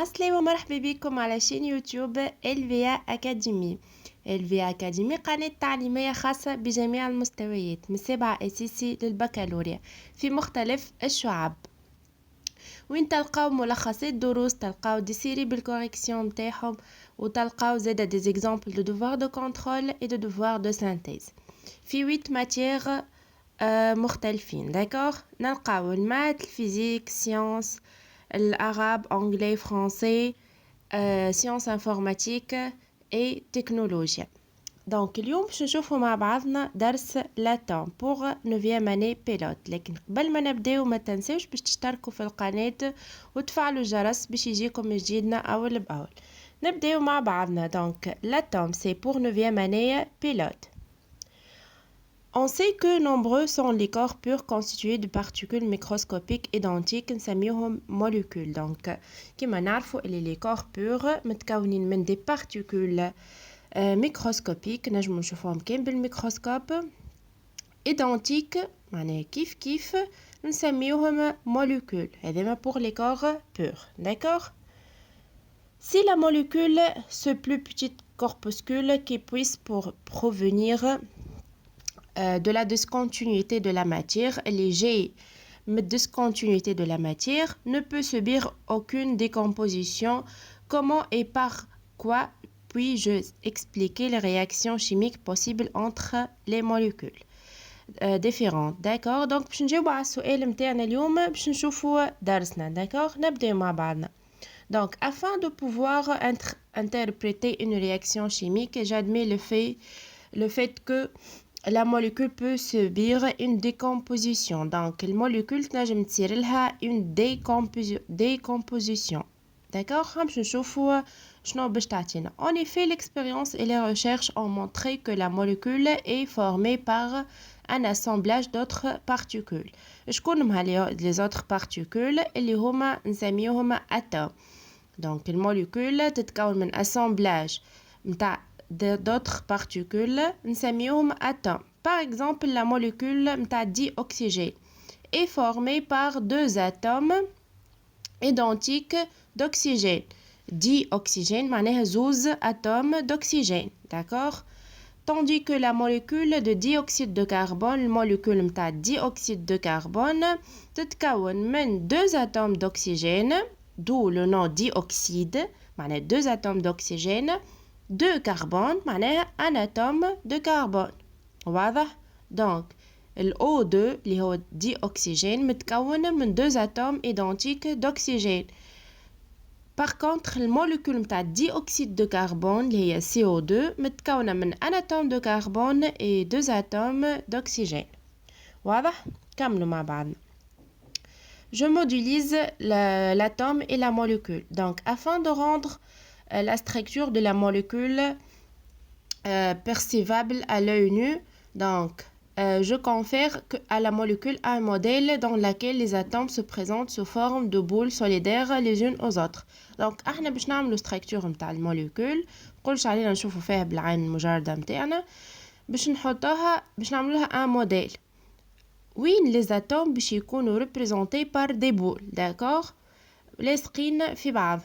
السلامة ومرحبا بكم على شين يوتيوب LVA أكاديمي. LVA أكاديمي قناة تعليمية خاصة بجميع المستويات من 7 أساسي للبكالوريا في مختلف الشعب، وين تلقاو ملخصات دروس، تلقاو دي سيري بالكوريكسيون متاعهم، وتلقاو زادا دي زيكزامبل دو دوفوار دو كونترول اي دو دوفوار دو سانتيز في 8 ماتيير مختلفين. داكوغ، نلقاو المات، الفيزيك، سيونس، العرب، انجلي، فرنسي، سيونس انفورماتيك اي تكنولوجيا. دونك اليوم باش نشوفوا مع بعضنا درس لاتون بوغ 9 اني بيلوت، لكن قبل ما نبداو ما تنساوش باش تشتركوا في القناه وتفعلوا الجرس باش يجيكم جديدنا اول باول. نبداو مع بعضنا. دونك l'atome c'est pour 9e année pilote. On sait que nombreux sont les corps purs constitués de particules microscopiques identiques نسميهم molécules. Donc كما نعرفوا اللي les corps purs متكونين من des particules microscopiques نجمو نشوفوهم كان بالميكروسكوب identiques معناها كيف نسميوهم molécules. هذا pour les corps purs. D'accord? Si la molécule, ce plus petit corpuscule qui puisse provenir de la discontinuité de la matière, léger mais discontinuité de la matière, ne peut subir aucune décomposition. Comment et par quoi puis-je expliquer les réactions chimiques possibles entre les molécules différentes? D'accord? Donc باش نجاوبوا على السؤال متاعنا اليوم باش نشوفوا درسنا. D'accord? نبداو مع بعضنا. Donc, afin de pouvoir interpréter une réaction chimique, j'admets le fait que la molécule peut subir une décomposition. Donc, la molécule تنجم تصير لها une décomposition. D'accord? باش نشوفوا شنو باش تعطينا. En effet, l'expérience et les recherches ont montré que la molécule est formée par un assemblage d'autres particules. شكون هما les autres particules اللي هما نسميوهم atomes. Donc, une molécule تتكون من assemblage d'autres particules نسميوهم atomes. Par exemple, la molécule متاع dioxygène est formée par deux atomes identiques d'oxygène. Dioxygène معناها زوز atomes d'oxygène. D'accord? Tandis que la molécule de dioxyde de carbone, la molécule متاع dioxyde de carbone تتكون من deux atomes d'oxygène, d'où le nom dioxyde, معناها deux atomes d'oxygène, deux carbone, معناها un atome de carbone. واضح؟ Donc, le O2 اللي هو dioxygène متكون من deux atomes identiques d'oxygène. Par contre, la molécule متاع dioxyde de carbone اللي هي CO2 متكونة من un atome de carbone et deux atomes d'oxygène. واضح؟ كملوا مع بعضنا. Je modélise l'atome et la molécule. Donc, afin de rendre la structure de la molécule percevable à l'œil nu, donc je confère à la molécule un modèle dans lequel les atomes se présentent sous forme de boules solidaires les unes aux autres. Donc, احنا باش نعملوا structure نتاع الموليكول، مقولش علينا نشوفوا فيها بالعين المجردة نتاعنا، باش نحطوها باش نعملوها un modèle. وين les atomes باش يكونوا représentés par des boules. D'accord? لاصقين في بعض.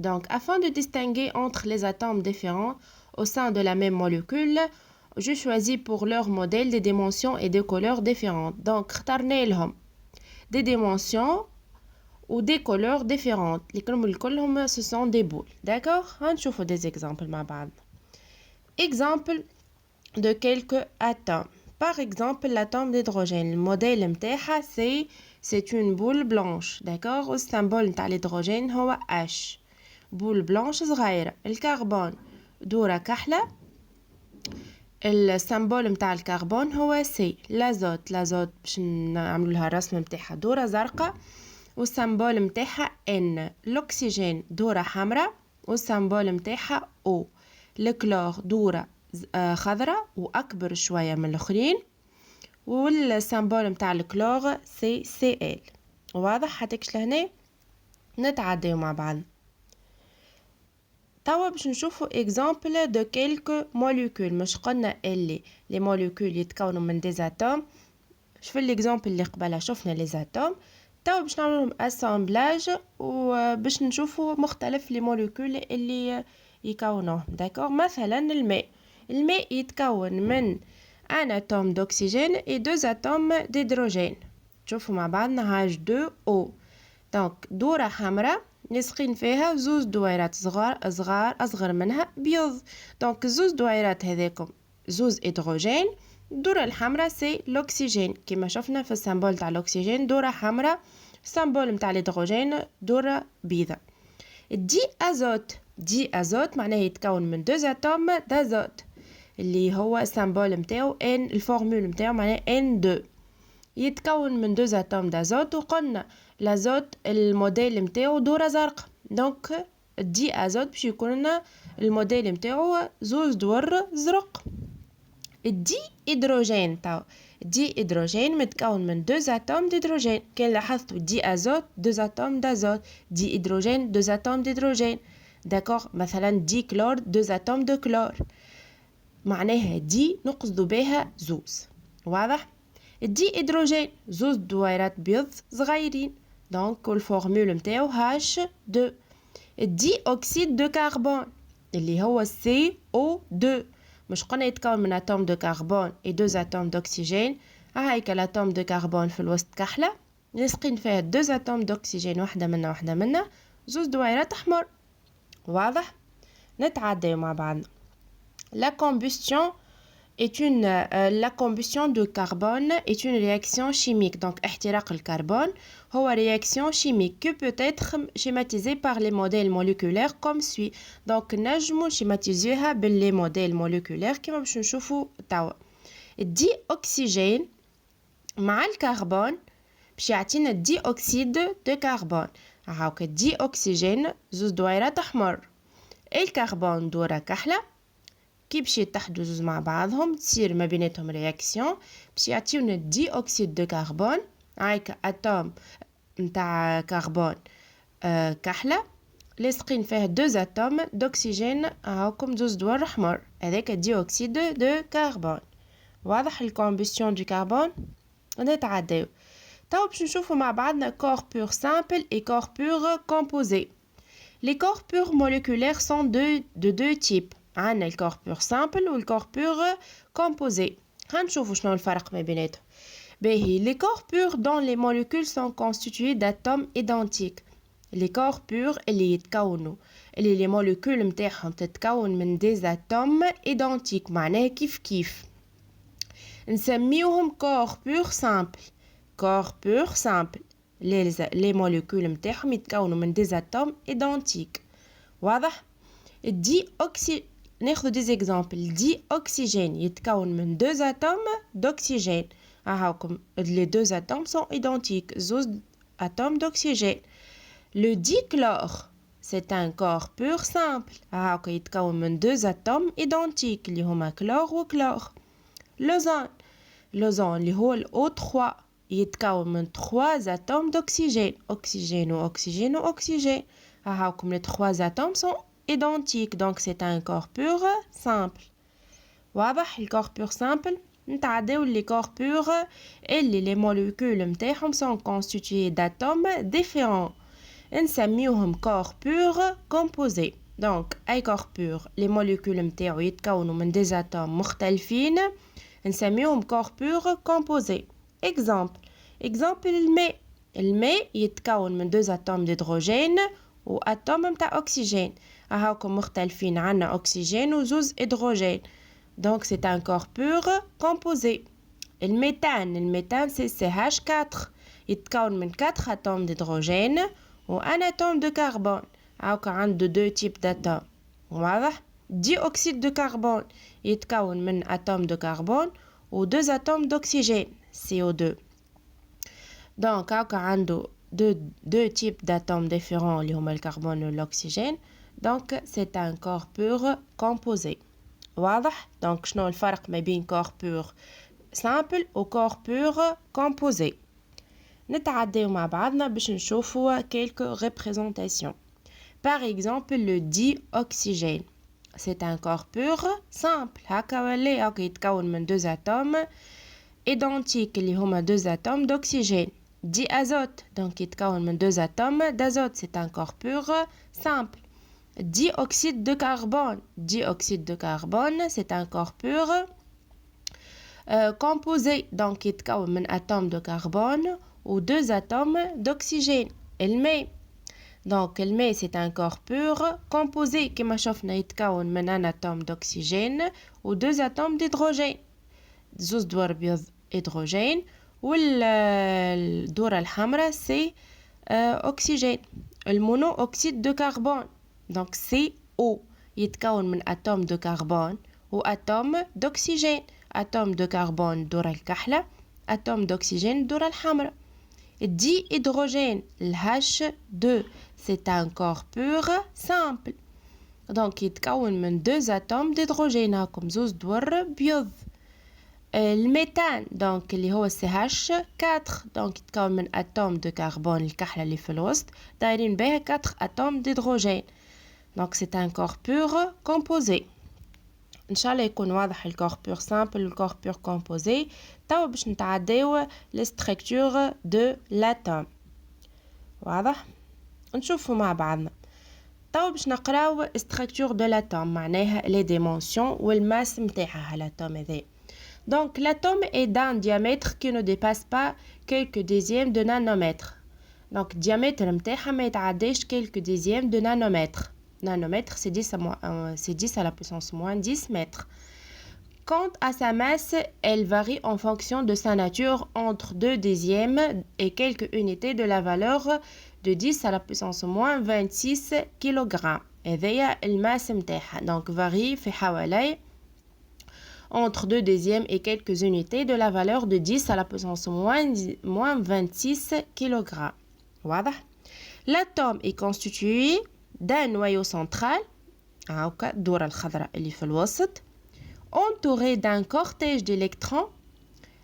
Donc, afin de distinguer entre les atomes différents au sein de la même molécule, je choisis pour leur modèle des dimensions et des couleurs différentes. Donc, اخترنا لهم des dimensions ou des couleurs différentes. Les كلهم ce sont des boules. D'accord? هنشوفوا des exemples مع بعض. Exemple de quelques atomes. Par exemple, l'atome d'hydrogène. Le modèle متاعها c'est une boule blanche. D'accord? Le symbole نتاع l'hydrogène هو H. boule blanche صغيرة. الكربون دورة كحلة. السيمبول متاع الكربون هو سي. لازوت باش نعملوا لها الرسمه متاعها دوره زرقاء والسيمبول متاعها ان. الاكسجين دوره حمراء والسيمبول متاعها او. الكلور دوره خضراء واكبر شويه من الاخرين والسيمبول متاع الكلور سي ال. واضح حتى لهنا؟ نتعداو مع بعض. توا باش نشوفوا اكزامبل دو كيلكو موليكول. مش قلنا اللي لي موليكول يتكونوا من دي اتوم؟ شوف الاكزامبل اللي قبلها شفنا لي اتوم. توا باش نعملهم اسامبلاج وباش نشوفوا مختلف لي موليكول اللي يكونوه. داكور، مثلا الماء يتكون من ان اتوم دوكسجين et deux atomes d'hydrogène. تشوفوا مع بعضنا H2O. دونك دورة حمراء نسقين فيها زوز دويرات أصغر منها بيض. دونك زوز دويرات هذاكم زوز هيدروجين. الدورة الحمراء سي الأكسجين كما شفنا في السامبول تاع الأكسجين دورة حمراء، السامبول متاع الهيدروجين دورة بيضاء. دي أزوت معناه يتكون من دوز أتوم دازوت اللي هو السامبول متاعو N، الفورمول متاعو معناه N2. يتكون من دوز أتوم دازوت، وقلنا لازوت الموديل متاعو دورة زرق. دونك دي أزوت باش يكون لنا الموديل متاعو زوز دور زرق. الدي هيدروجين دي هيدروجين متكون من دوز اتوم دهيدروجين. كان لاحظتوا دي ازوت دوز اتوم دازوت، دي هيدروجين دوز اتوم دهيدروجين. داكوغ، مثلا دي كلور دوز اتوم دو كلور، معناها دي نقصد بها زوز. واضح؟ الدي هيدروجين زوز دويرات بيض صغيرين، دونك الفورمول نتاعو H2. الدي اوكسيد دو كربون اللي هو CO2، مش قلنا يتكون من اتوم دو كربون et deux atomes d'oxygène. هايك الاتوم دو كربون في الوسط كحله نسقين فيها دوز اتوم دوكسجين، واحده منا زوز دويرات احمر. واضح؟ نتعداو مع بعضنا. La combustion de carbone est une réaction chimique. Donc احتراق الكربون هو réaction chimique qui peut être schématisée par les modèles moléculaires comme suit. Donc نجمو schématiser باللي modèles moléculaires كما باش نشوفوا توا. الدي أكسجين مع الكربون باش يعطينا الدي أكسيد دو كربون. هاوك الدي أكسجين زوز دويرات أحمر، الكربون دورة كحلة. كي باش يتحدوا زوز مع بعضهم تصير ما بيناتهم رياكسيون باش يعطيونا دي أكسيد دو كربون. هايك اتوم نتاع كربون كحله لاصقين فيه دوز اتوم دوكسجين، هاكم زوز دور احمر، هذاك دي أكسيد دو كربون. واضح الكومبوستيون دو كربون؟ نتعداو توا باش نشوفوا مع بعضنا كور بور سامبل et corps pur composé. Les corps purs moléculaires sont de deux types. عندنا الكور بور سامبل والكور بور كومبوزي. هنشوفوا شنو الفرق ما بيناتهم. باهي، les corps purs dont les molécules sont constituées d'atomes identiques. les corps purs اللي يتكونوا اللي les molécules متاعهم تتكون من des atomes identiques، معناها كيف نسميوهم corps pur simple. corps pur simple les molécules متاعهم يتكونوا من des atomes identiques. واضح؟ الدي أكسي ناخذ دي زيكزامبل. دي أكسجين يتكون من deux atomes d'oxygène. هاكم les deux atomes sont identiques، زوز atomes d'oxygène. le dichlore c'est un corps pur simple. هاكا يتكون من deux atomes identiques اللي هما كلور وكلور. l'ozone اللي هو الO3 يتكون من trois atomes d'oxygène، oxygène و oxygène و oxygène. هاكم les trois atomes sont identique، donc c'est un corps pur simple. واضح الكور بور سامبل؟ نتعداو لي كور بور اللي لي موليكول متاعهم sont constitués d'atomes différents، نسميوهم كور بور كومبوزي. دونك اي كور بور لي موليكول متاعو يتكونوا من دي اتوم مختلفين نسميوهم كور بور كومبوزي. اكزامبل الماء يتكون من دو اتوم دهيدروجين واتوم متاع اكسجين. هاكم مختلفين، عنا أكسجين وزوز هيدروجين، دونك سي ان كور بور كومبوزي. الميثان سي CH4 يتكون من 4 اتوم دهيدروجين و ان اتوم دو كربون. هاكا عنده دو تيب داتوم. واضح؟ دي أكسيد دو كربون يتكون من اتوم دو كربون و دوز اتوم d'oxygène CO2. دونك هاكا عنده deux types d'atomes différents اللي هما الكربون والأكسجين. donc c'est un corps pur composé. واضح؟ donc شنو الفرق ما بين corps pur simple و corps pur composé. نتعداو مع بعضنا باش نشوفوا quelques représentations. par exemple le dioxygène c'est un corps pur simple. هكا ولا هكا يتكون من deux atomes identiques اللي هما deux atomes d'oxygène. diazote donc يتكون من deux atomes d'azote c'est un corps pur simple. Dioxyde de carbone c'est un corps pur composé donc يتكون من atome de carbone ou deux atomes d'oxygène. الماء donc الماء c'est un corps pur composé كما شفنا يتكون من un atome d'oxygène ou deux atomes d'hydrogène. زوز دور بيض hydrogène والدورة الحمراء c'est oxygène. المونوكسيد de carbone donc CO يتكون من atome de carbone ou atome d'oxygène. atome de carbone الدورة الكحلة atome d'oxygène الدورة الحمراء. Dihydrogène H2 c'est un corps pur simple donc يتكون من deux atomes d'hydrogène هاكم زوز دور بيض. الميثان donc اللي هو CH4 donc يتكون من atome de carbone الكحلة اللي في الوسط دايرين بها 4 atomes d'hydrogène donc c'est un corps pur composé. ان شاء الله يكون واضح الكور بور سامبل والكور بور كومبوزي. توا باش نتعداو للستركتور دو لاتوم. واضح نشوفوا مع بعضنا. توا باش نقراو ستركتور دو لاتوم معناها لي ديمونسيون والماس نتاعها لاتوم هذا. Donc l'atome est d'un diamètre qui ne dépasse pas quelques dixièmes de nanomètre. Donc diamètre نتاعها ما يتعداش quelques dixièmes de nanomètre. Nanomètre, c'est 10 à la puissance moins 10 mètres. Quant à sa masse, elle varie en fonction de sa nature entre 2 dixièmes et quelques unités de la valeur de 10 à la puissance moins 26 kg. هذيا الماس متاعها. Donc varie في حوالي entre 2 dixièmes et quelques unités de la valeur de 10 à la puissance moins 26 kg. واضح؟ L'atome est constitué d'un noyau central هاكا الدورة الخضراء اللي في الوسط entouré d'un cortège d'électrons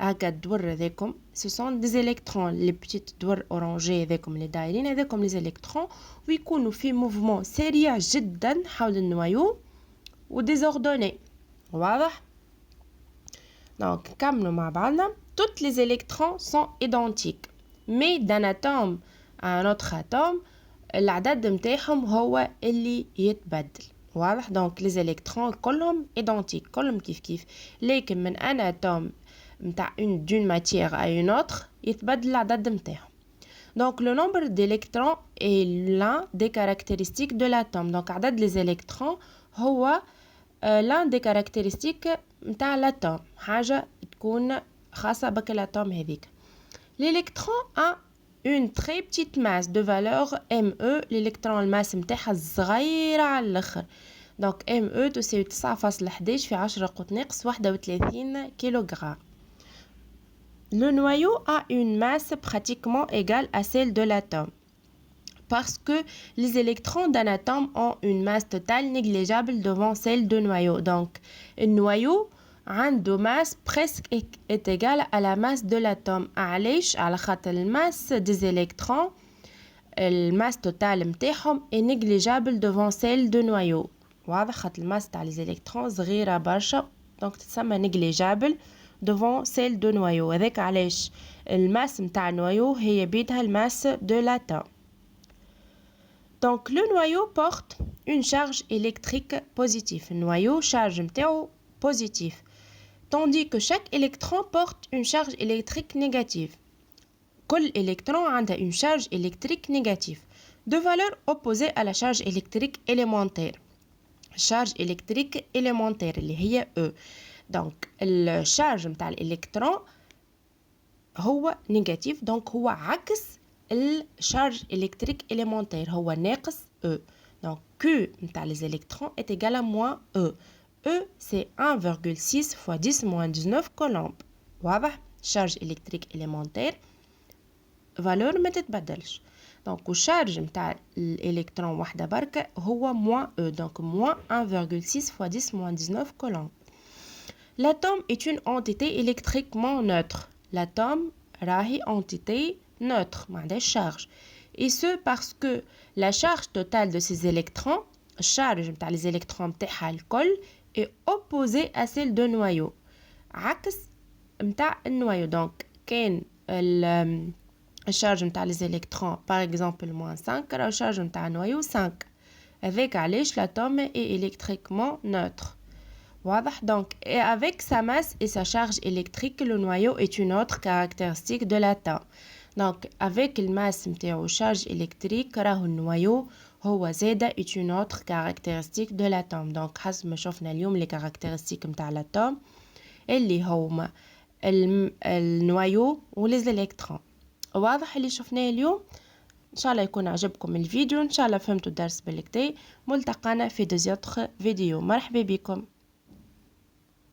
هاكا الدور هذاكم ce sont des électrons les petites دور اورانجي هذاكم اللي دايرين هذاكم les électrons ويكونوا في موفمون سريع جدا حول النويو وديزوردوني. واضح؟ donc كملوا مع بعضنا. toutes les électrons sont identiques mais d'un atome à un autre atome العدد متاعهم هو اللي يتبدل. واضح؟ دونك لي زيليكترون كلهم ايدونتيك كلهم كيف لكن من ان اتوم نتاع دون ماتيير ا اون اوتر يتبدل العدد نتاعهم. دونك لو نومبر d'électrons est l'un des caractéristiques de l'atome. دونك عدد لي زيليكترون هو l'un des caractéristiques نتاع الاتوم حاجه تكون خاصه بك الاتوم هذيك. l'électron a une très petite masse de valeur ME. l'électron الماس متاعها صغيرة على الاخر. donc ME تساوي 9.11 في 10 قوة ناقص 31 كيلوغرام. le noyau a une masse pratiquement égale à celle de l'atome parce que les électrons d'un atome ont une masse totale négligeable devant celle du noyau. donc le noyau عنده masse presque est égale à la masse de l'atome. علاش؟ على خاطر الماس des électrons الماس توتال متاعهم est négligeable devant celle de noyau. واضح؟ خاطر الماس تاع les électrons صغيرة برشا donc تسمى négligeable devant celle de noyau. هذاك علاش الماس متاع النويو هي بيدها الماس de l'atome. donc le noyau porte une charge électrique positive. le noyau charge متاعو positif tandis que chaque électron porte une charge électrique négative. كل électron a une charge électrique négative de valeur opposée à la charge électrique élémentaire. charge électrique élémentaire اللي هي E. donc الشارج متاع الإلكترون هو négatif donc هو عكس الشارج électrique élémentaire هو ناقص E. donc Q متاع les électrons est égal à moins E. E, c'est 1,6 fois 10 moins 19 coulombs. واضح؟ charge électrique élémentaire valeur ما تتبدلش. donc الشارج متاع الإلكترون واحدة بركة هو moins E. donc moins 1,6 fois 10 moins 19 coulombs. l'atome est une entité électriquement neutre. l'atome راهي entité neutre ما عندهاش charge. et ce parce que la charge totale de ces électrons الشارج متاع les électrons متاعها الكل est opposée à celle de noyau. عكس متاع النويو. donc كان الشارج نتاع les électrons par exemple -5 راهو الشارج نتاع النويو 5 avec علاش l'atome est électriquement neutre. واضح. Donc et avec sa masse et sa charge électrique le noyau est une autre caractéristique de l'atome. Donc avec le masse نتاعو charge électrique راهو النويو هو زادا est une autre caractéristique de l'atome. Donc حسب ما شفنا اليوم les caractéristiques نتاع l'atome اللي هما النويو وليز الكترون. واضح اللي شفناه اليوم. ان شاء الله يكون عجبكم الفيديو، ان شاء الله فهمتوا الدرس بالكدا. ملتقانا في دوزيوتر فيديو. مرحبا بكم.